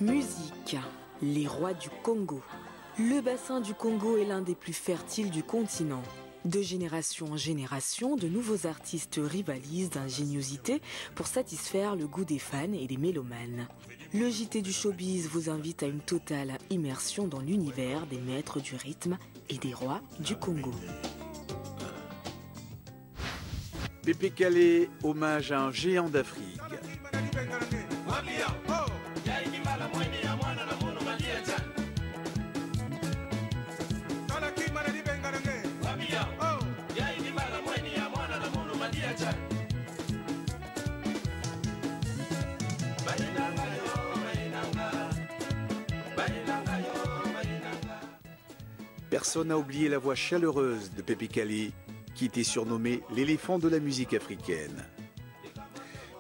Musique, les rois du Congo. Le bassin du Congo est l'un des plus fertiles du continent. De génération en génération, de nouveaux artistes rivalisent d'ingéniosité pour satisfaire le goût des fans et des mélomanes. Le JT du showbiz vous invite à une totale immersion dans l'univers des maîtres du rythme et des rois du Congo. Pépé Calé, hommage à un géant d'Afrique. Personne n'a oublié la voix chaleureuse de Pépé Calé, qui était surnommé l'éléphant de la musique africaine.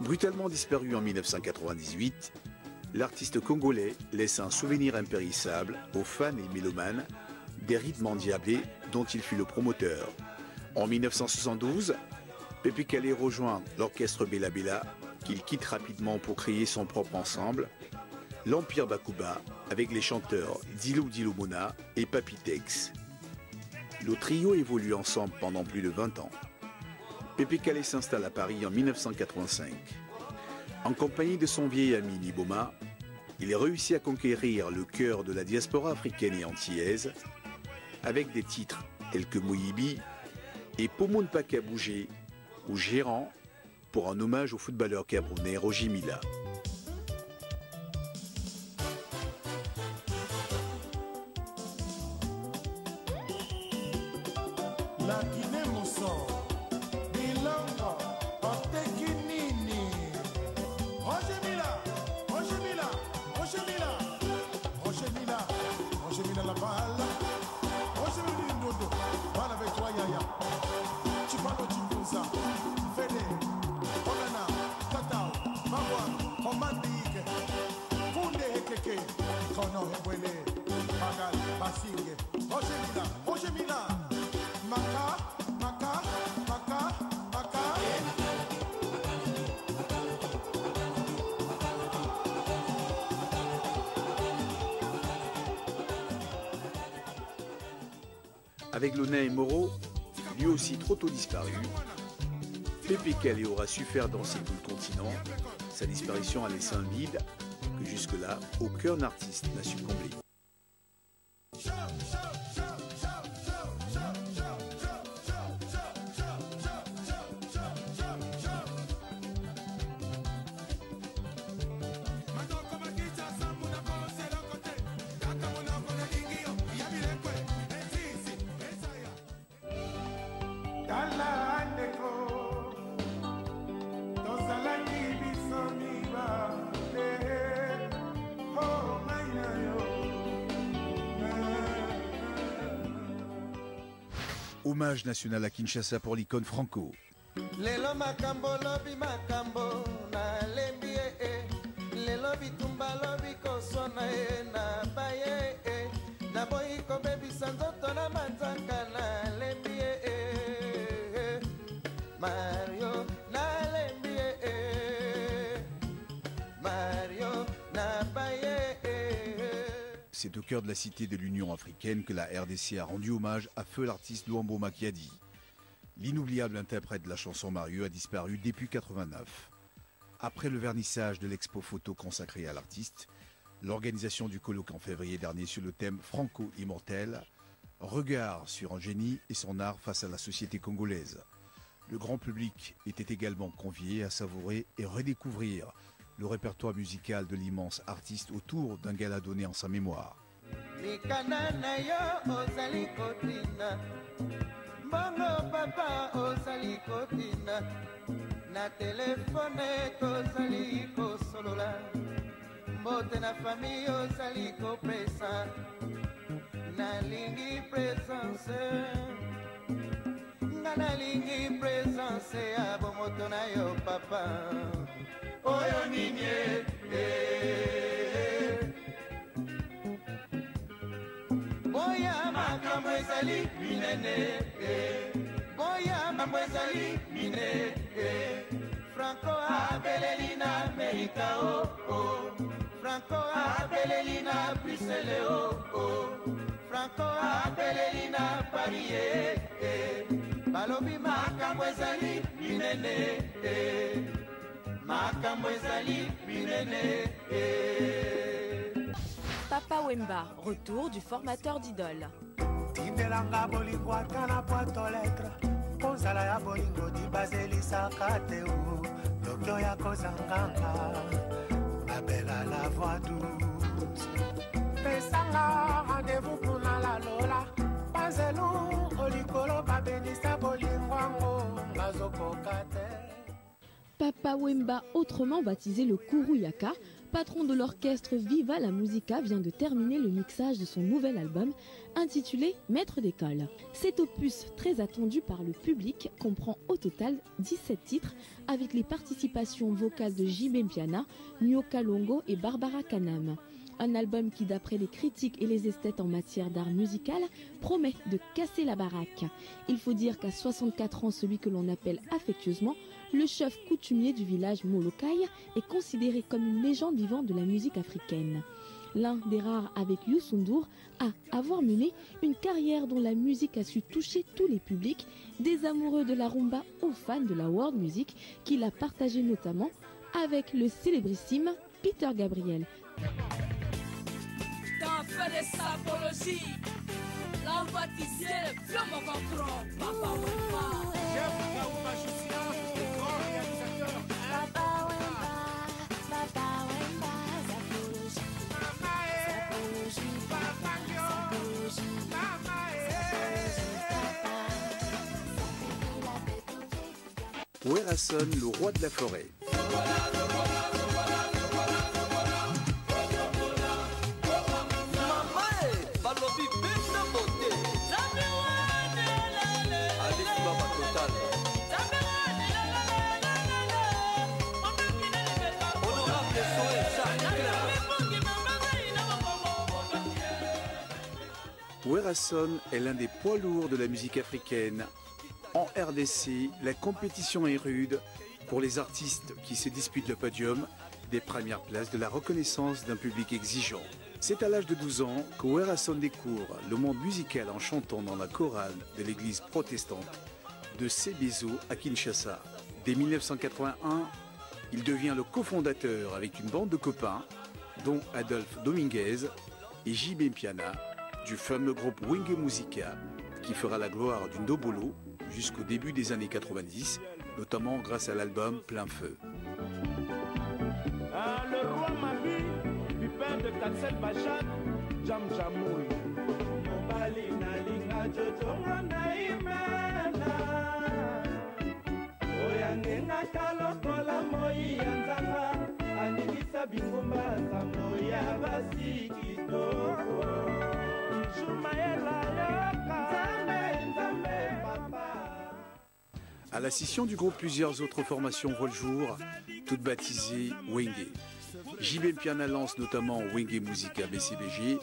Brutalement disparu en 1998, l'artiste congolais laisse un souvenir impérissable aux fans et mélomanes des rythmes endiablés dont il fut le promoteur. En 1972, Pépé Calé rejoint l'orchestre Bella Bella, qu'il quitte rapidement pour créer son propre ensemble, l'Empire Bakuba, avec les chanteurs Dilou Dilou Mona et Papy Tex. Le trio évolue ensemble pendant plus de 20 ans. Pépé Calé s'installe à Paris en 1985. En compagnie de son vieil ami Niboma, il réussit à conquérir le cœur de la diaspora africaine et antillaise avec des titres tels que Moyibi et Pomone Paka Bougé ou Gérant pour un hommage au footballeur camerounais Roger Mila. La Guinée Mousson, Bilongo, Otekinini, Roger Mila, Roger Mila, Roger Mila, Roger Mila, Roger Mila la balle, Roger Mila Nodo, balle avec toi Yaya, Chipalo Chipusa, Fede, Olana, Tatao, Mawa, Omandique, Funde Hekeke, Kono Hebwele, Magal, Basinge, Roger Mila, Roger Mila. Maka, Maka, Maka, Maka. Avec Lona et Moreau, lui aussi trop tôt disparu, Pépé Calé aura su faire danser tout le continent. Sa disparition a laissé un vide que jusque-là, aucun artiste n'a su combler. Hommage national à Kinshasa pour l'icône Franco. Lelo makambo lobi makambo na lembi lelo bitumba lobi kosona na baye na boyi ko bebi sanzoto na manzaka na lembi Mario na lembi Mario na baye. C'est au cœur de la cité de l'Union africaine que la RDC a rendu hommage à feu l'artiste Luambo Makiadi. L'inoubliable interprète de la chanson Mario a disparu depuis 1989. Après le vernissage de l'expo photo consacrée à l'artiste, l'organisation du colloque en février dernier sur le thème Franco immortel, regard sur un génie et son art face à la société congolaise. Le grand public était également convié à savourer et redécouvrir le répertoire musical de l'immense artiste autour d'un gala donné en sa mémoire. Bongo papa osali kotina na telefone tozali kosolola mbote na famille osali kopesa nalingi presence nga nalingi presence ya bomoto na yo papa oyo nini boya makambo ezali minene boya makambo ezali minene Franco abeleli na Amerika Franco apeleli na Bruxelles Franco apeleli na Paris balobi makambo ezali binene makambo ezali binene. Papa Wemba, retour du formateur d'Idole. Tindelanga bolingo ata na boîte aux lettres kozala ya bolingo dibazelisaka te lokyo ya kozanganga babela la voix douce pesanga rendez-vous mpona la lola banzelu olikolo babenisa bolingo yango ngazokoka te. Papa Wemba, autrement baptisé le Kourou Yaka, patron de l'orchestre Viva la Musica, vient de terminer le mixage de son nouvel album intitulé Maître d'école. Cet opus très attendu par le public comprend au total 17 titres avec les participations vocales de Jibé Mpiana, Nyoka Longo et Barbara Kanam. Un album qui, d'après les critiques et les esthètes en matière d'art musical, promet de casser la baraque. Il faut dire qu'à 64 ans, celui que l'on appelle affectueusement le chef coutumier du village Molokai est considéré comme une légende vivante de la musique africaine. L'un des rares avec Youssou N'Dour à avoir mené une carrière dont la musique a su toucher tous les publics, des amoureux de la rumba aux fans de la world music, qu'il a partagé notamment avec le célébrissime Peter Gabriel. T'en fais des sapologies, l'envoie-t-il le flamme au contrôle, Papa Wemba. Werrason, le roi de la forêt. Werrason est l'un des poids lourds de la musique africaine. En RDC, la compétition est rude pour les artistes qui se disputent le podium des premières places de la reconnaissance d'un public exigeant. C'est à l'âge de 12 ans que Werrason découvre le monde musical en chantant dans la chorale de l'église protestante de Sébezo à Kinshasa. Dès 1981, il devient le cofondateur avec une bande de copains, dont Adolphe Dominguez et Jibé Mpiana, du fameux groupe Wenge Musica, qui fera la gloire du Ndobolo jusqu'au début des années 90, notamment grâce à l'album Plein Feu. Le roi Mabi, du père de Katsel Bachat, Jam Jamoul. Mobali Nalinga Jojo Naimana. Oyangenga Kalokola Moi Yanzanga, Anilisa Bingumba Samoya Basikito. À la scission du groupe, plusieurs autres formations voient le jour, toutes baptisées Wenge. Jibé Mpiana lance notamment Wenge Musica BCBG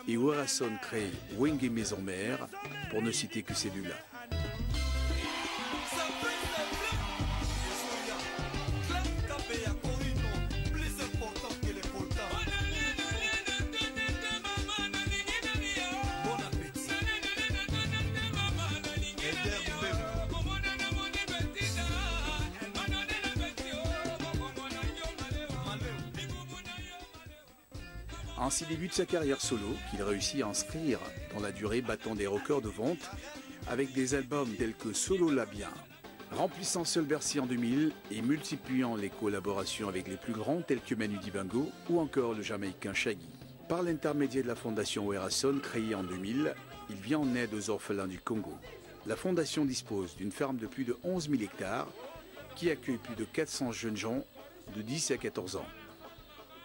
et Werrason crée Wenge Maison Mère, pour ne citer que celui-là. Ainsi débute sa carrière solo, qu'il réussit à inscrire dans la durée, battant des records de vente avec des albums tels que Solo La Bien, remplissant Seul Bercy en 2000 et multipliant les collaborations avec les plus grands tels que Manu Dibango ou encore le Jamaïcain Shaggy. Par l'intermédiaire de la fondation Werrason créée en 2000, il vient en aide aux orphelins du Congo. La fondation dispose d'une ferme de plus de 11 000 hectares qui accueille plus de 400 jeunes gens de 10 à 14 ans.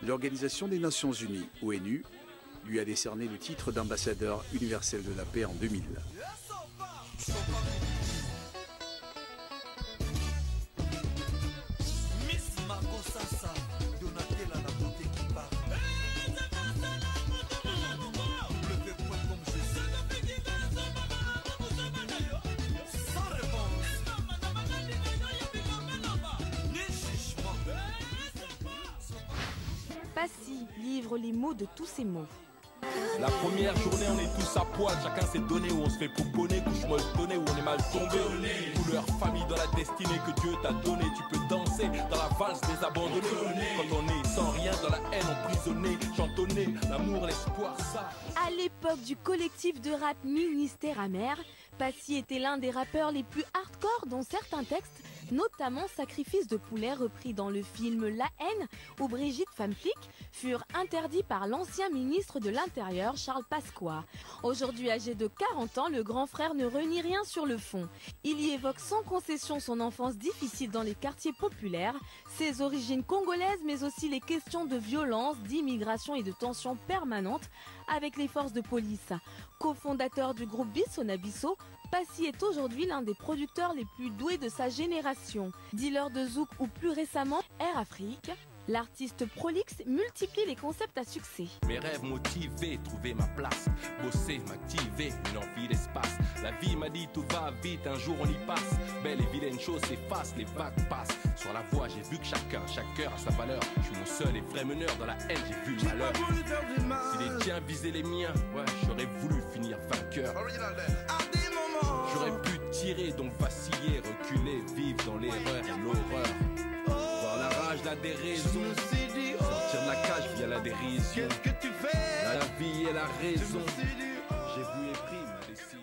L'Organisation des Nations Unies, ONU, lui a décerné le titre d'ambassadeur universel de la paix en 2000. Passy, vivre les mots de tous ces mots. La première journée on est tous à poil, chacun s'est donné où on se fait pouponner, couche molletonnée où on est mal tombé. Couleur famille dans la destinée que Dieu t'a donnée, tu peux danser dans la valse des abandonnés. Quand on est sans rien dans la haine emprisonné, chantonner l'amour, l'espoir, ça. À l'époque du collectif de rap Ministère Amer, Passy était l'un des rappeurs les plus hardcore dont certains textes, notamment Sacrifice de poulet repris dans le film La haine ou Brigitte femme flic, furent interdits par l'ancien ministre de l'Intérieur Charles Pasqua. Aujourd'hui âgé de 40 ans, le grand frère ne renie rien sur le fond. Il y évoque sans concession son enfance difficile dans les quartiers populaires, ses origines congolaises mais aussi les questions de violence, d'immigration et de tensions permanentes avec les forces de police. Cofondateur du groupe Bissonabisso, Passy est aujourd'hui l'un des producteurs les plus doués de sa génération. Dealer de zouk ou plus récemment Air Afrique, l'artiste prolixe multiplie les concepts à succès. Mes rêves motivés, trouver ma place, bosser, m'activer, une envie d'espace. La vie m'a dit tout va vite, un jour on y passe. Belle et vilaine chose s'efface, les vagues passent. Sur la voie j'ai vu que chaque heure a sa valeur. Je suis mon seul et vrai meneur, dans la haine j'ai vu le malheur. Si les tiens visaient les miens, ouais, j'aurais voulu finir vainqueur. J'aurais pu tirer, donc vaciller, reculer, vivre dans l'erreur et l'horreur. Voir la rage, la déraison, sortir de la cage via la dérision. La vie et la raison, j'ai vu et pris ma décision.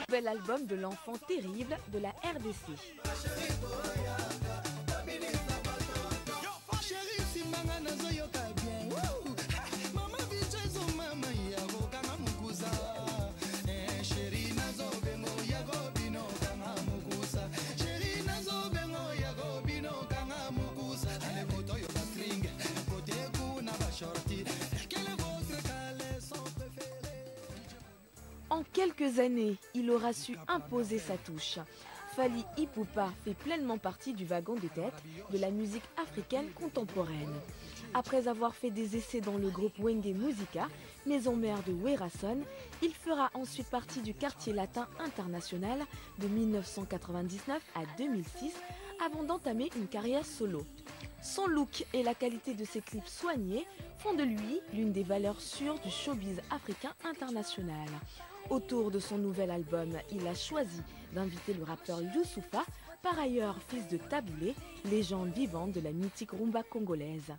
Nouvel album de l'enfant terrible de la RDC. En quelques années, il aura su imposer sa touche. Fally Ipupa fait pleinement partie du wagon de tête de la musique africaine contemporaine. Après avoir fait des essais dans le groupe Wenge Musica, maison mère de Werason, il fera ensuite partie du quartier latin international de 1999 à 2006 avant d'entamer une carrière solo. Son look et la qualité de ses clips soignés font de lui l'une des valeurs sûres du showbiz africain international. Autour de son nouvel album, il a choisi d'inviter le rappeur Youssoupha, par ailleurs fils de Taboulé, légende vivante de la mythique rumba congolaise.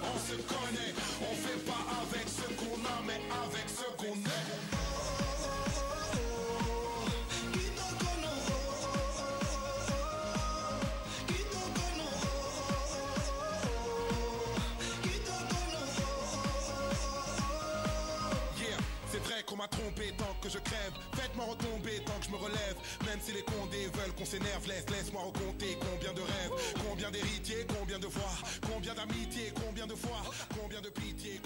On se connaît, on fait pas avec ce qu'on a, mais avec ce qu'on est. Qu'on m'a trompé tant que je crève. Faites-moi retomber tant que je me relève. Même si les condés veulent qu'on s'énerve, laisse-moi raconter combien de rêves, combien d'héritiers, combien de voix, combien d'amitié, combien de foi, combien de pitié.